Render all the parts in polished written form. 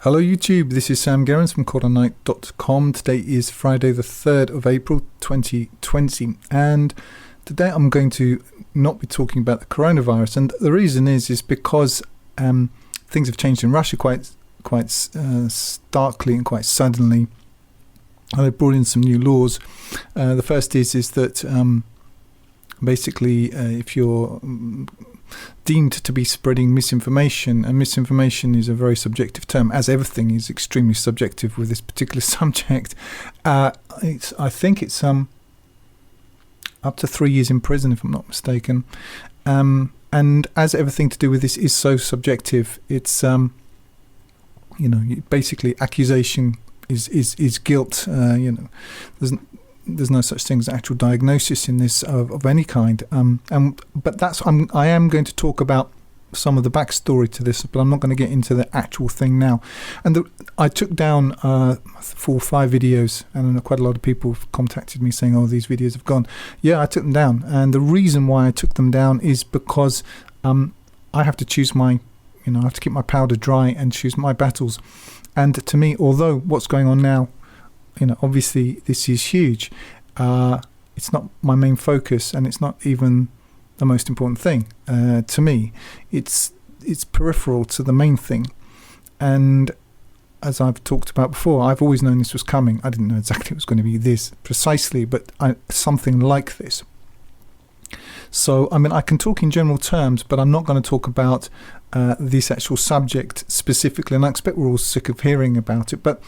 Hello YouTube, this is Sam Gerrans from Qur'an.com. Today is Friday the 3rd of April 2020, and today I'm going to not be talking about the coronavirus, and the reason is because things have changed in Russia quite starkly and quite suddenly. They brought in some new laws. The first is that basically if you're deemed to be spreading misinformation, and misinformation is a very subjective term, as everything is extremely subjective with this particular subject. I think it's up to 3 years in prison, if I'm not mistaken. And as everything to do with this is so subjective, it's basically accusation is guilt. There's no such thing as actual diagnosis in this of any kind. But I am going to talk about some of the backstory to this, but I'm not going to get into the actual thing now. And I took down 4 or 5 videos, and quite a lot of people have contacted me saying, "Oh, these videos have gone." Yeah, I took them down, and the reason why I took them down is because I have to choose I have to keep my powder dry and choose my battles. And to me, although what's going on now, obviously this is huge, it's not my main focus, and it's not even the most important thing. To me, it's peripheral to the main thing. And as I've talked about before, I've always known this was coming. I didn't know exactly it was going to be this precisely, but something like this. So, I can talk in general terms, but I'm not going to talk about this actual subject specifically, and I expect we're all sick of hearing about it. But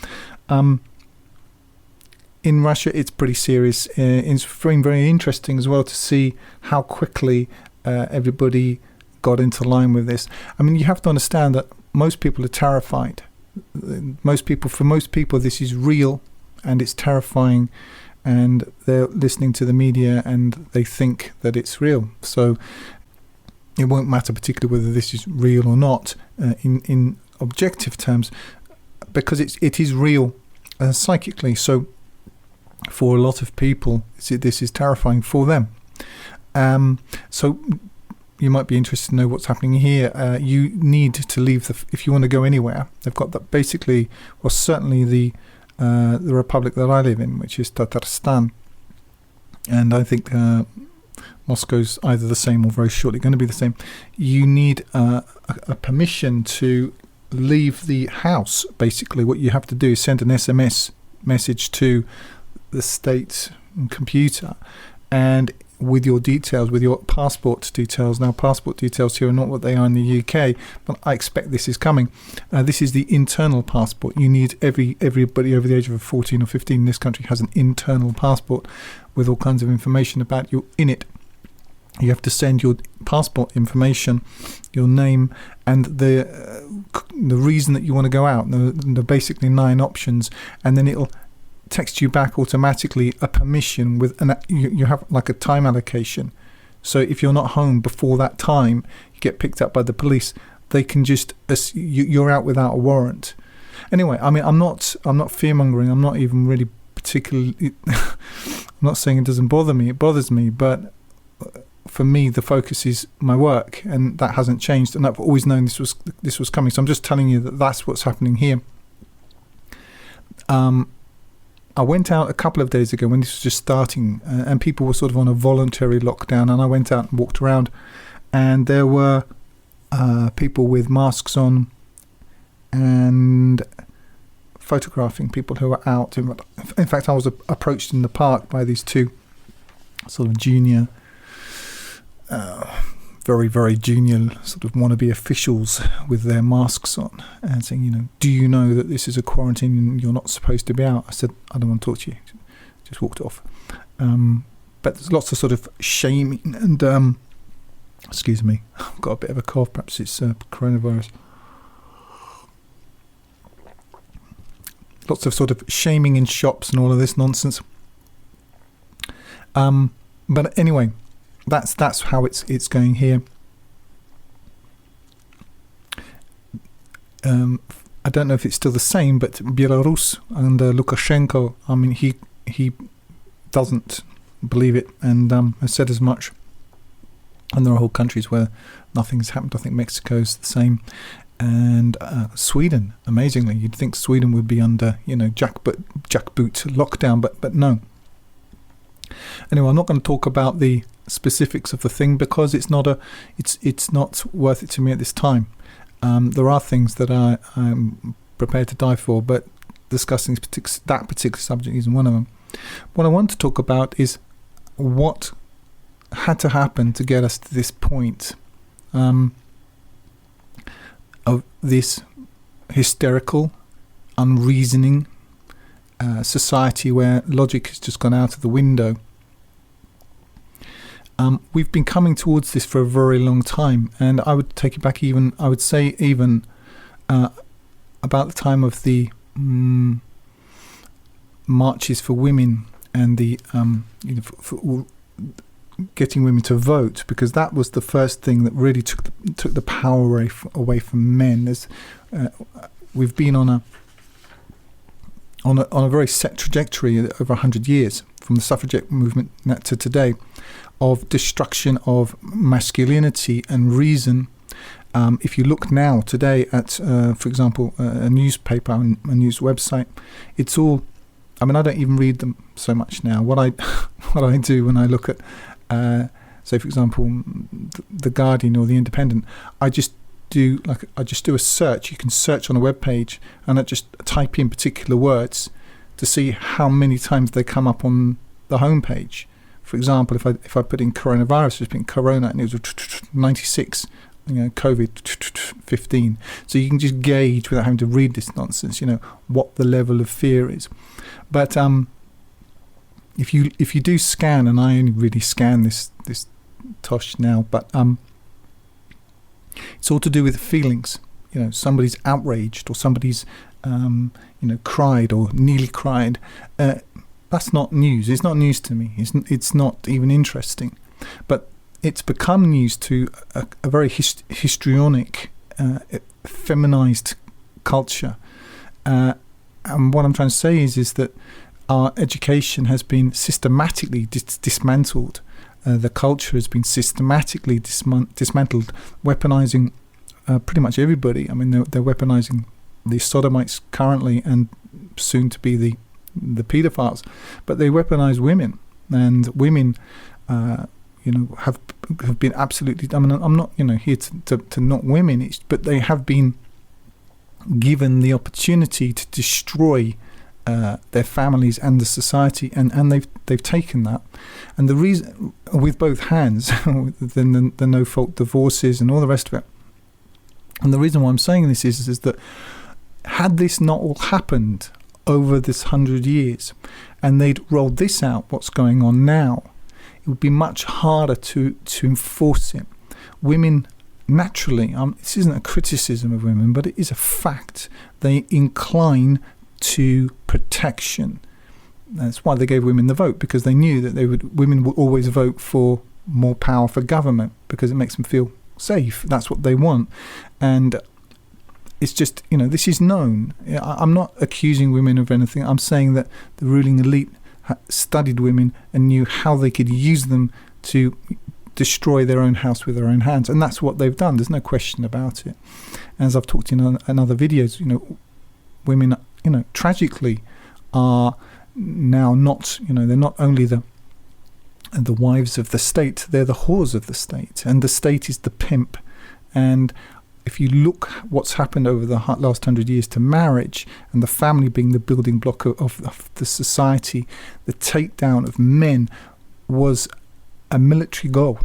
in Russia, it's pretty serious. It's very, very interesting as well to see how quickly everybody got into line with this. You have to understand that most people are terrified. For most people, this is real, and it's terrifying, and they're listening to the media and they think that it's real. So it won't matter particularly whether this is real or not in objective terms, because it is real psychically. So for a lot of people, this is terrifying for them. So you might be interested to know what's happening here. You need to leave if you want to go anywhere. They've got that basically, well, certainly the republic that I live in, which is Tatarstan, and I think Moscow's either the same or very shortly going to be the same. You need a permission to leave the house. Basically, what you have to do is send an SMS message to the state computer, and with your details, with your passport details. Now, passport details here are not what they are in the UK, but I expect this is coming. This is the internal passport. You need everybody over the age of 14 or 15 in this country has an internal passport with all kinds of information about you in it. You have to send your passport information, your name, and the reason that you want to go out. There are basically 9 options, and then it'll text you back automatically a permission with you have like a time allocation. So if you're not home before that time, you get picked up by the police. They can just you're out without a warrant. Anyway, I'm not fear mongering. I'm not even really particularly. I'm not saying it doesn't bother me. It bothers me, but for me, the focus is my work, and that hasn't changed. And I've always known this was coming. So I'm just telling you that that's what's happening here. I went out a couple of days ago when this was just starting, and people were sort of on a voluntary lockdown, and I went out and walked around, and there were people with masks on and photographing people who were out. In fact, I was approached in the park by these 2 sort of junior, very, very junior sort of wannabe officials with their masks on, and saying, "Do you know that this is a quarantine and you're not supposed to be out?" I said, "I don't want to talk to you." Just walked off. But there's lots of sort of shaming and excuse me, I've got a bit of a cough. Perhaps it's coronavirus. Lots of sort of shaming in shops and all of this nonsense. But anyway, that's how it's going here. I don't know if it's still the same, but Belarus under Lukashenko, he doesn't believe it, and has said as much. And there are whole countries where nothing's happened. I think Mexico's the same. And Sweden, amazingly, you'd think Sweden would be under, jackboot lockdown, but no. Anyway, I'm not going to talk about the specifics of the thing because it's not worth it to me at this time. There are things that I'm prepared to die for, but discussing that particular subject isn't one of them. What I want to talk about is what had to happen to get us to this point of this hysterical, unreasoning society where logic has just gone out of the window. We've been coming towards this for a very long time, and I would take it back even about the time of the marches for women and the for getting women to vote, because that was the first thing that really took the power away from men. We've been on a very set trajectory over 100 years, from the suffragette movement to today, of destruction of masculinity and reason. If you look now today at, for example, a newspaper, a news website, it's all. I mean, I don't even read them so much now. What I do when I look at, say, for example, the Guardian or the Independent, I just do a search. You can search on a web page, and I just type in particular words to see how many times they come up on the homepage. For example, if I put in coronavirus, just put in corona, and it was 96. COVID 15. So you can just gauge without having to read this nonsense, what the level of fear is. But if you do scan, and I only really scan this tosh now, but it's all to do with feelings. Somebody's outraged, or somebody's cried or nearly cried. That's not news. It's not news to me. It's not even interesting. But it's become news to a very histrionic, feminized culture. And what I'm trying to say is that our education has been systematically dismantled. The culture has been systematically dismantled, weaponizing pretty much everybody. I mean, they're weaponizing the sodomites currently, and soon to be the pedophiles. But they weaponize women, and women have been absolutely. I mean, I'm not here to knock women, but they have been given the opportunity to destroy their families and the society, and they've taken that, and the reason, with both hands, the no fault divorces and all the rest of it. And the reason why I'm saying this is that had this not all happened over this 100 years, and they'd rolled this out, what's going on now, it would be much harder to enforce it. Women, naturally, this isn't a criticism of women, but it is a fact, they incline to protection. That's why they gave women the vote, because they knew that women would always vote for more power for government, because it makes them feel safe. That's what they want. And it's just, this is known. I'm not accusing women of anything. I'm saying that the ruling elite studied women and knew how they could use them to destroy their own house with their own hands. And that's what they've done. There's no question about it. As I've talked in other videos, women, tragically are now not, they're not only the wives of the state, they're the whores of the state. And the state is the pimp. And if you look what's happened over the last 100 years to marriage, and the family being the building block of the society, the takedown of men was a military goal.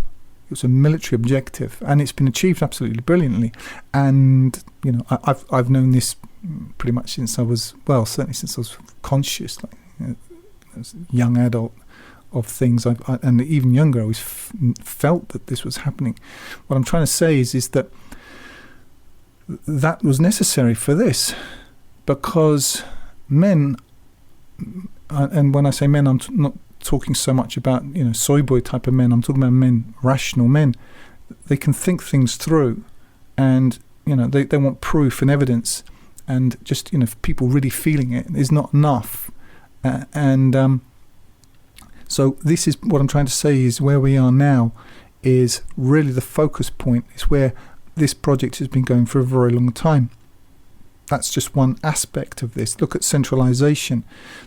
It was a military objective, and it's been achieved absolutely brilliantly. And I've known this pretty much since I was, certainly since I was conscious, as a young adult, of things. And even younger, I always felt that this was happening. What I'm trying to say is that that was necessary for this, because men, and when I say men, I'm not talking so much about soy boy type of men. I'm talking about men, rational men. They can think things through, and they want proof and evidence, and just people really feeling it is not enough. So this is what I'm trying to say, is where we are now is really the focus point. Is where this project has been going for a very long time. That's just one aspect of this. Look at centralisation,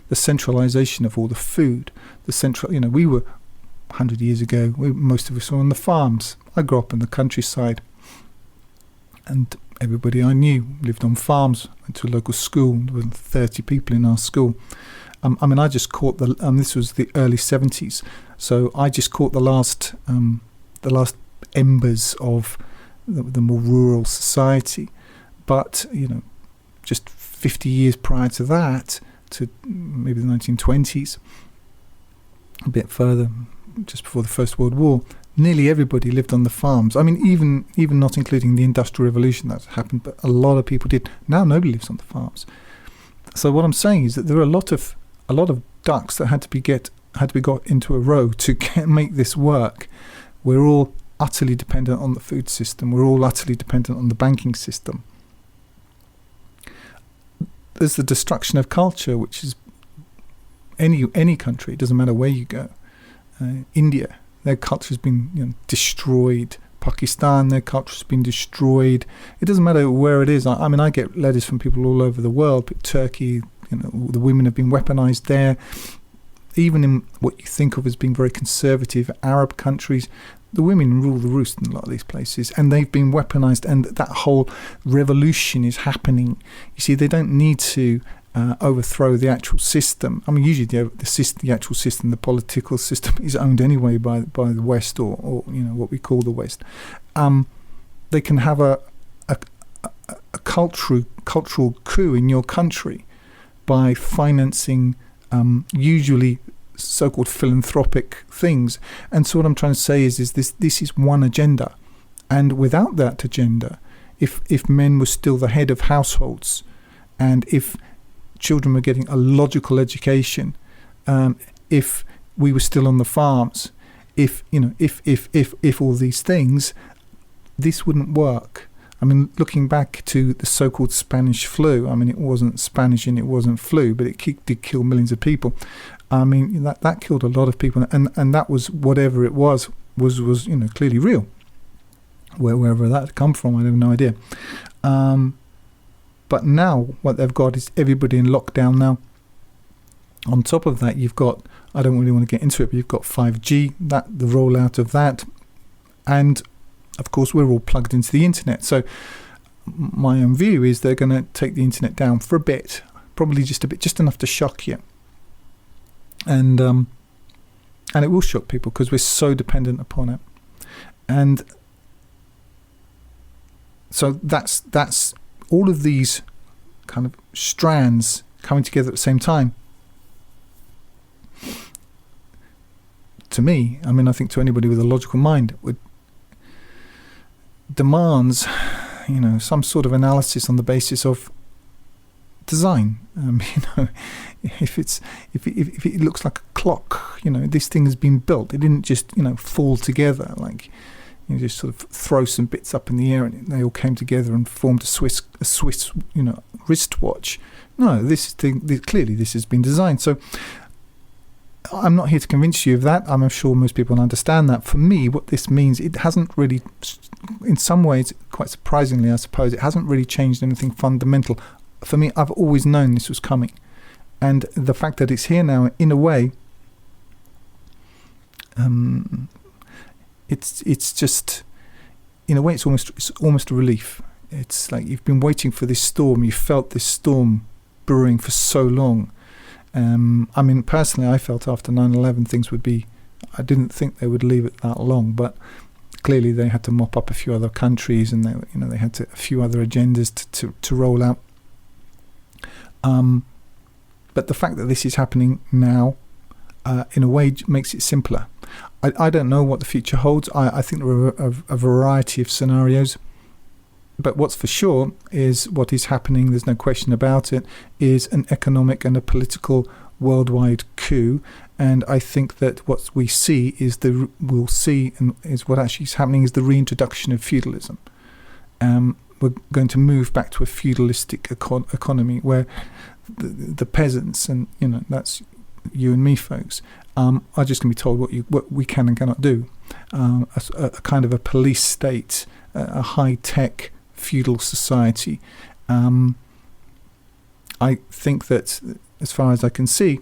the centralisation of all the food. We were 100 years ago, most of us were on the farms. I grew up in the countryside, and everybody I knew lived on farms. Went to a local school. There were 30 people in our school. I just caught this was the early 70s, so I just caught the last embers of the more rural society. But just 50 years prior to that, to maybe the 1920s, a bit further, just before the First World War, nearly everybody lived on the farms. I mean, even not including the Industrial Revolution that happened, but a lot of people did. Now nobody lives on the farms. So what I'm saying is that there are a lot of ducks that had to be got into a row to make this work. We're all utterly dependent on the food system. We're all utterly dependent on the banking system. There's the destruction of culture, which is any country. It doesn't matter where you go. India, their culture has been destroyed. Pakistan, their culture has been destroyed. It doesn't matter where it is. I get letters from people all over the world. But Turkey, the women have been weaponized there. Even in what you think of as being very conservative Arab countries, the women rule the roost in a lot of these places, and they've been weaponized, and that whole revolution is happening. You see, they don't need to overthrow the actual system. Usually the actual system, the political system, is owned anyway by the West, or what we call the West. They can have a cultural coup in your country by financing usually so-called philanthropic things. And so what I'm trying to say is this is one agenda, and without that agenda, if men were still the head of households, and if children were getting a logical education, if we were still on the farms, if all these things, this wouldn't work. Looking back to the so-called Spanish flu, it wasn't Spanish and it wasn't flu, but it did kill millions of people. That killed a lot of people, and that was, whatever it was clearly real. Wherever that had come from, I have no idea. But now what they've got is everybody in lockdown now. On top of that, you've got, I don't really want to get into it, but you've got 5G, the rollout of that, and of course we're all plugged into the internet. So my own view is they're going to take the internet down for a bit, probably just a bit, just enough to shock you. And it will shock people because we're so dependent upon it. And so that's all of these kind of strands coming together at the same time. To me, I think to anybody with a logical mind, would demands, some sort of analysis on the basis of design. If it looks like a clock, this thing has been built. It didn't just fall together like you just sort of throw some bits up in the air and they all came together and formed a Swiss wristwatch. No, clearly this has been designed. So I'm not here to convince you of that. I'm sure most people understand that. For me, what this means, it hasn't really, in some ways, quite surprisingly, I suppose, it hasn't really changed anything fundamental. For me, I've always known this was coming. And the fact that it's here now, in a way, it's just, in a way, it's almost a relief. It's like you've been waiting for this storm. You felt this storm brewing for so long. Personally, I felt after 9/11 things would be, I didn't think they would leave it that long, but clearly they had to mop up a few other countries, and they had a few other agendas to roll out. But the fact that this is happening now, in a way, makes it simpler. I don't know what the future holds. I think there are a variety of scenarios. But what's for sure is what is happening, there's no question about it, is an economic and a political worldwide coup. And I think that what we see is what actually is happening is the reintroduction of feudalism. We're going to move back to a feudalistic economy where the peasants, and that's you and me, folks, are just going to be told what we can and cannot do. A kind of a police state, a high-tech feudal society. I think that, as far as I can see,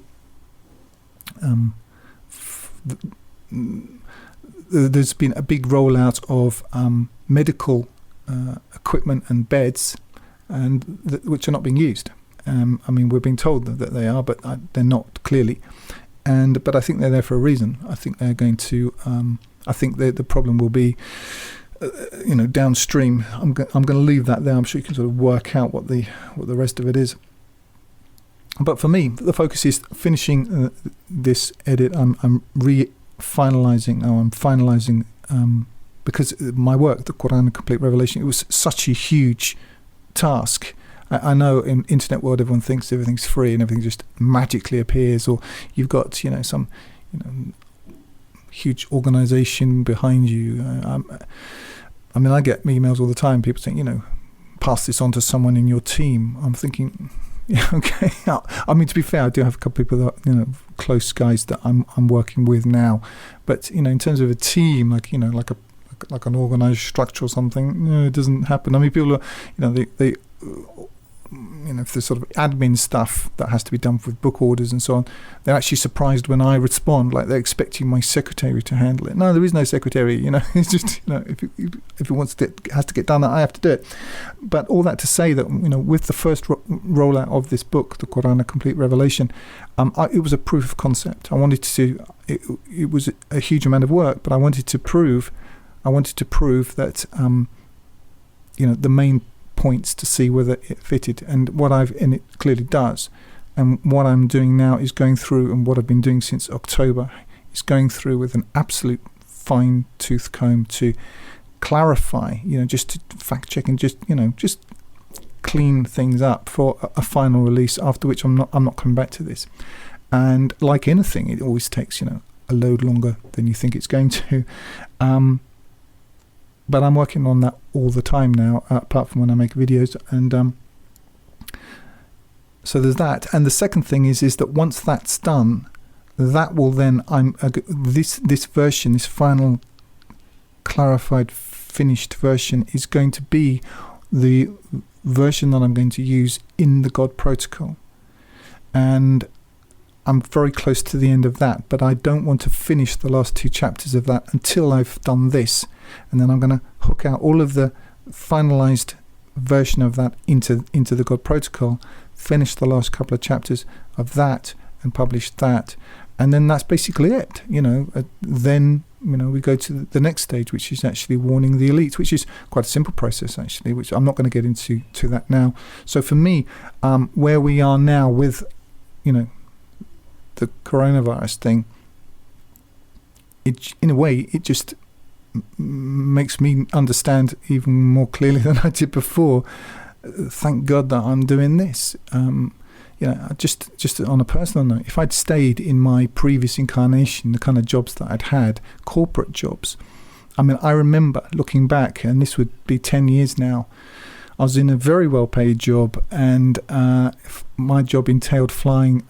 there's been a big rollout of medical equipment and beds, and which are not being used. I mean, we're being told that they are, but they're not clearly. But I think they're there for a reason. I think they're going to. I think the problem will be, downstream. I'm going to leave that there. I'm sure you can sort of work out what the rest of it is. But for me, the focus is finishing this edit. I'm finalizing because my work, the Qur'an, a complete revelation, it was such a huge task. I know in internet world everyone thinks everything's free and everything just magically appears, or you've got some huge organization behind you. I mean, I get emails all the time, people saying, pass this on to someone in your team. I'm thinking, yeah, okay. I mean, to be fair, I do have a couple of people that close guys that I'm working with now, but in terms of a team, like an organized structure or something, it doesn't happen. I mean, people are, they if there's sort of admin stuff that has to be done with book orders and so on, they're actually surprised when I respond, like they're expecting my secretary to handle it. No, there is no secretary. It's just if it has to get done, I have to do it. But all that to say that with the first rollout of this book, the Qur'an, a complete revelation, it was a proof of concept. I wanted to. It was a huge amount of work, but I wanted to prove that the main points to see whether it fitted, and it clearly does. And what I'm doing now is going through, and what I've been doing since October is going through with an absolute fine-tooth comb to clarify, just to fact check and just clean things up for a final release. After which I'm not coming back to this. And like anything, it always takes a load longer than you think it's going to. But I'm working on that all the time now, apart from when I make videos. And so there's that. And the second thing is that once that's done, that will then, this version, this final clarified, finished version is going to be the version that I'm going to use in the God protocol. And I'm very close to the end of that, but I don't want to finish the last 2 chapters of that until I've done this. And then I'm going to hook out all of the finalized version of that into the God protocol, finish the last couple of chapters of that and publish that. And then that's basically it. Then we go to the next stage, which is actually warning the elite, which is quite a simple process actually, which I'm not going to get into that now. So for me, where we are now with the coronavirus thing, in a way it just makes me understand even more clearly than I did before. Thank God that I'm doing this. Just on a personal note, if I'd stayed in my previous incarnation, the kind of jobs that I'd had, corporate jobs, I mean, I remember looking back, and this would be 10 years now, I was in a very well-paid job, and my job entailed flying,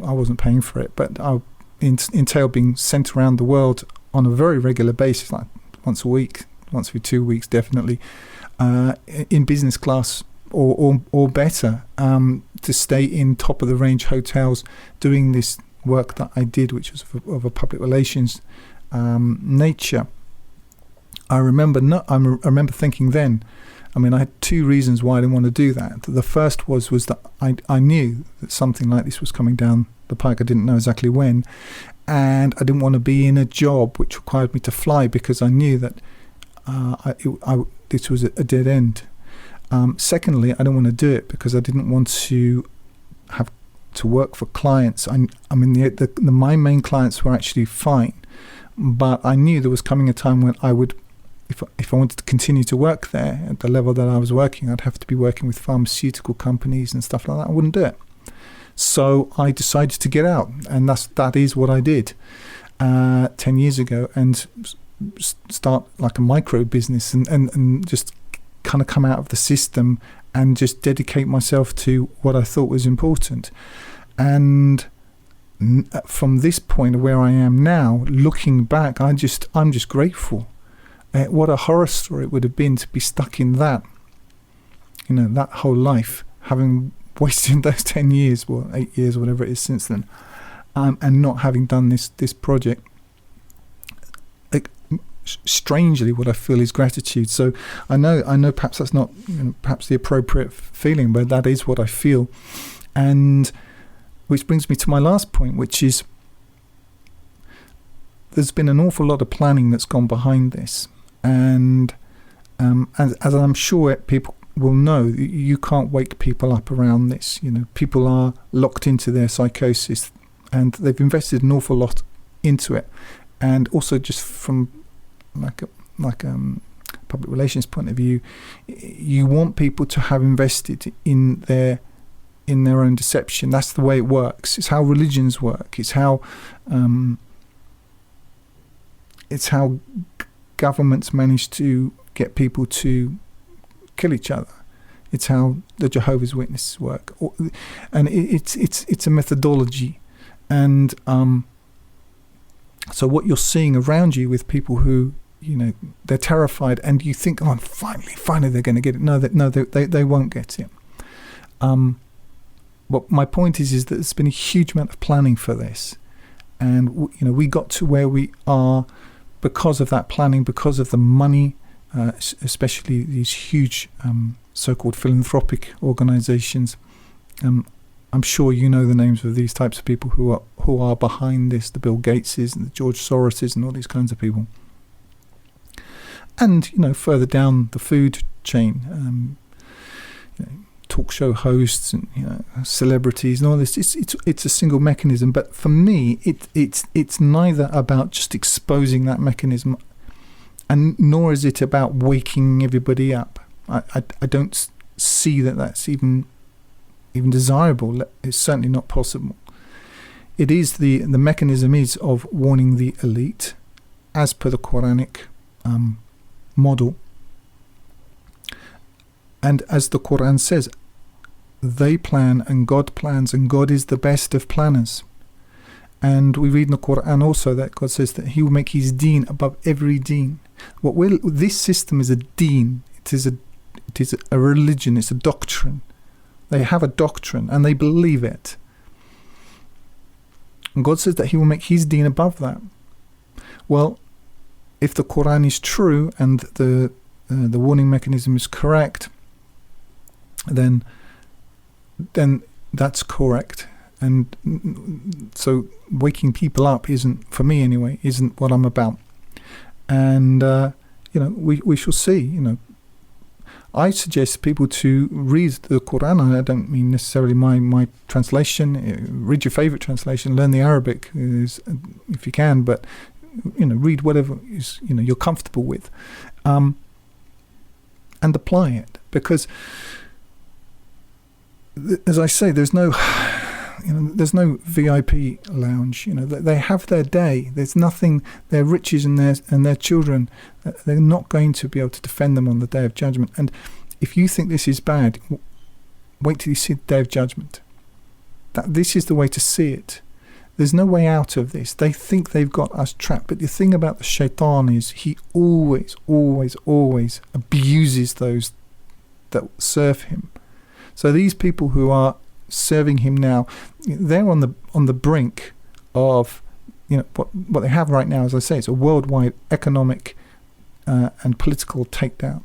I wasn't paying for it, but I entailed being sent around the world on a very regular basis, like once a week, once every 2 weeks, definitely, in business class or better, to stay in top-of-the-range hotels doing this work that I did, which was of a public relations nature. I remember thinking then, I mean, I had 2 reasons why I didn't want to do that. The first was that I knew that something like this was coming down the pike. I didn't know exactly when, and I didn't want to be in a job which required me to fly, because I knew that this was a dead end. Secondly, I didn't want to do it because I didn't want to have to work for clients. I mean, my main clients were actually fine, but I knew there was coming a time when I would, if I wanted to continue to work there at the level that I was working, I'd have to be working with pharmaceutical companies and stuff like that. I wouldn't do it. So I decided to get out, and that is what I did 10 years ago, and start like a micro business and just kind of come out of the system and just dedicate myself to what I thought was important. And from this point of where I am now, looking back, I'm just grateful. What a horror story it would have been to be stuck in that, that whole life, having wasted those 10 years, 8 years, whatever it is since then, and not having done this project. Strangely, what I feel is gratitude. So I know perhaps that's not perhaps the appropriate feeling, but that is what I feel. And which brings me to my last point, which is there's been an awful lot of planning that's gone behind this. And as I'm sure people will know, you can't wake people up around this. People are locked into their psychosis, and they've invested an awful lot into it. And also, just from like a public relations point of view, you want people to have invested in their own deception. That's the way it works. It's how religions work. It's how governments manage to get people to kill each other. It's how the Jehovah's Witnesses work, and it's a methodology. And so what you're seeing around you with people who they're terrified, and you think, oh, finally they're going to get it. No, they won't get it. But my point is that there's been a huge amount of planning for this, and we got to where we are because of that planning, because of the money, especially these huge so-called philanthropic organizations. I'm sure you know the names of these types of people who are behind this, the Bill Gateses and the George Soroses and all these kinds of people. And further down the food chain, talk show hosts and celebrities and all this. It's a single mechanism, but for me, it's neither about just exposing that mechanism, and nor is it about waking everybody up. I don't see that that's even desirable. It's certainly not possible. It is the mechanism is of warning the elite, as per the Quranic model. And as the Qur'an says, they plan and God plans, and God is the best of planners. And we read in the Qur'an also that God says that He will make His deen above every deen. This system is a deen. It is a religion. It's a doctrine. They have a doctrine and they believe it. And God says that He will make His deen above that. Well, if the Qur'an is true and the warning mechanism is correct, then that's correct. And so waking people up isn't, for me anyway, isn't what I'm about. And we shall see. I suggest people to read the Qur'an. I don't mean necessarily my translation. Read your favorite translation. Learn the Arabic if you can, but read whatever is you're comfortable with, and apply it. Because, as I say, there's no VIP lounge. They have their day. There's nothing. Their riches and their children. They're not going to be able to defend them on the Day of Judgment. And if you think this is bad, wait till you see the Day of Judgment. This is the way to see it. There's no way out of this. They think they've got us trapped. But the thing about the shaitan is he always, always, always abuses those that serve him. So these people who are serving him now, they're on the brink of what they have right now. As I say, it's a worldwide economic and political takedown.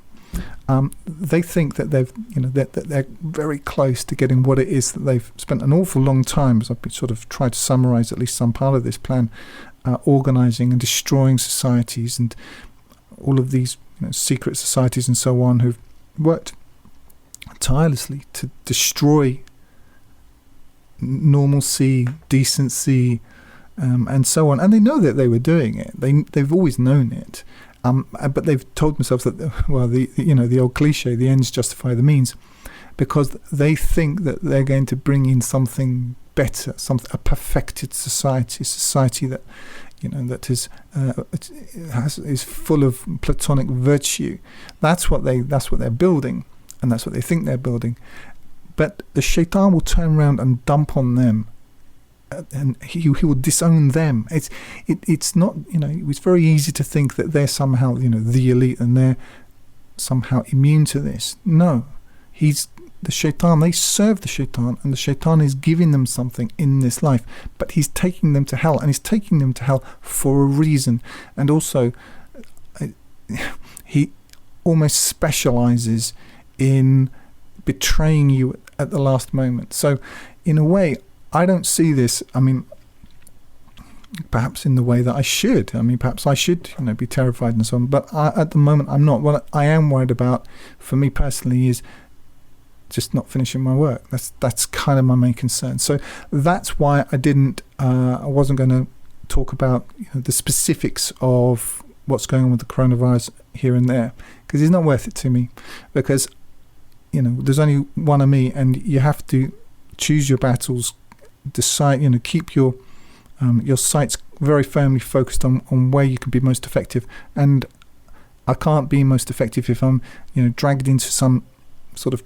They think that that they're very close to getting what it is that they've spent an awful long time, as I've sort of tried to summarize at least some part of this plan, organizing and destroying societies, and all of these secret societies and so on, who've worked tirelessly to destroy normalcy, decency, and so on. And they know that they were doing it. They've always known it. But they've told themselves that, the old cliche, the ends justify the means, because they think that they're going to bring in something better, a perfected society that, that is full of Platonic virtue. That's what they're building, and that's what they think they're building. But the shaitan will turn around and dump on them and he will disown them. It's not, it's very easy to think that they're somehow, the elite, and they're somehow immune to this. No, he's the shaitan. They serve the shaitan, and the shaitan is giving them something in this life, but he's taking them to hell, and he's taking them to hell for a reason. And also, he almost specializes in betraying you at the last moment. So in a way, I don't see this, perhaps in the way that I should. Perhaps I should, be terrified and so on. But at the moment, I'm not. What I am worried about, for me personally, is just not finishing my work. That's kind of my main concern. So that's why I wasn't going to talk about the specifics of what's going on with the coronavirus here and there, because it's not worth it to me. Because there's only one of me, and you have to choose your battles. Decide, keep your sights very firmly focused on where you can be most effective. And I can't be most effective if I'm dragged into some sort of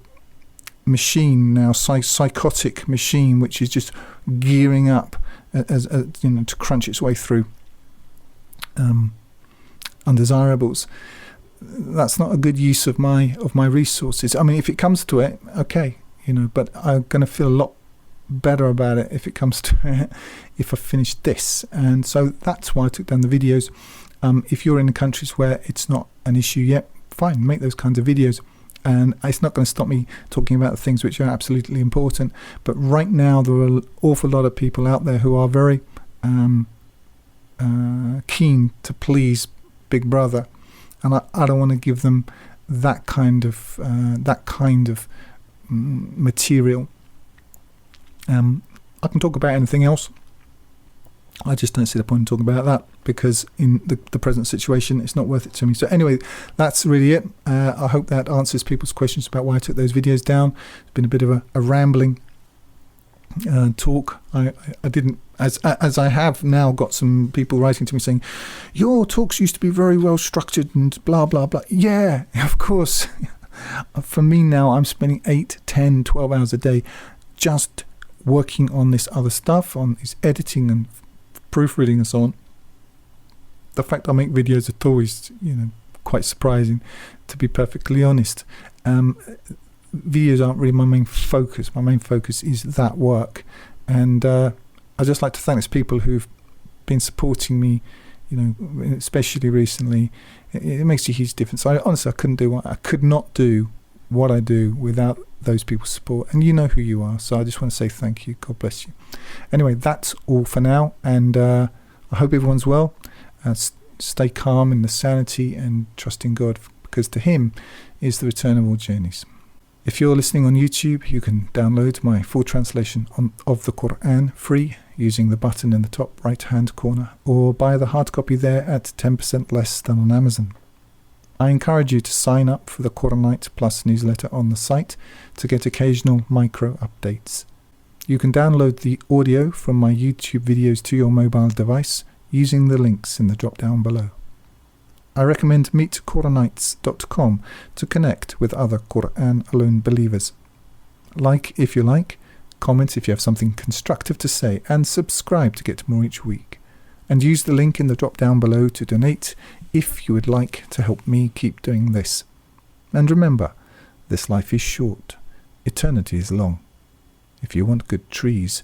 machine now, psychotic machine, which is just gearing up as to crunch its way through undesirables. That's not a good use of my resources. If it comes to it, okay, but I'm going to feel a lot better about it if it comes to it, if I finish this. And so that's why I took down the videos. If you're in the countries where it's not an issue yet, fine, make those kinds of videos, and it's not going to stop me talking about the things which are absolutely important. But right now there are an awful lot of people out there who are very keen to please Big Brother, and I don't want to give them that kind of material. I can talk about anything else. I just don't see the point in talking about that, because in the present situation, it's not worth it to me. So anyway, that's really it. I hope that answers people's questions about why I took those videos down. It's been a bit of a rambling talk. I didn't, as I have now got some people writing to me saying, your talks used to be very well structured and blah, blah, blah. Yeah, of course. For me now, I'm spending 8, 10, 12 hours a day just working on this other stuff, on this editing and proofreading and so on. The fact I make videos at all is, quite surprising, to be perfectly honest. Videos aren't really my main focus. My main focus is that work. And I'd just like to thank those people who've been supporting me, especially recently. It makes a huge difference. Honestly, I could not do what I do without those people's support, and you know who you are, so I just want to say thank you. God bless you. Anyway, that's all for now, and I hope everyone's well. Stay calm in the sanity and trust in God, because to him is the return of all journeys. If you're listening on YouTube, you can download my full translation of the Qur'an free using the button in the top right hand corner, or buy the hard copy there at 10% less than on Amazon. I encourage you to sign up for the Qur'anite Plus newsletter on the site to get occasional micro updates. You can download the audio from my YouTube videos to your mobile device using the links in the drop down below. I recommend meetquranites.com to connect with other Qur'an alone believers. Like if you like, comment if you have something constructive to say, and subscribe to get more each week. And use the link in the drop down below to donate if you would like to help me keep doing this. And remember, this life is short, eternity is long. If you want good trees,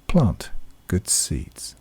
plant good seeds.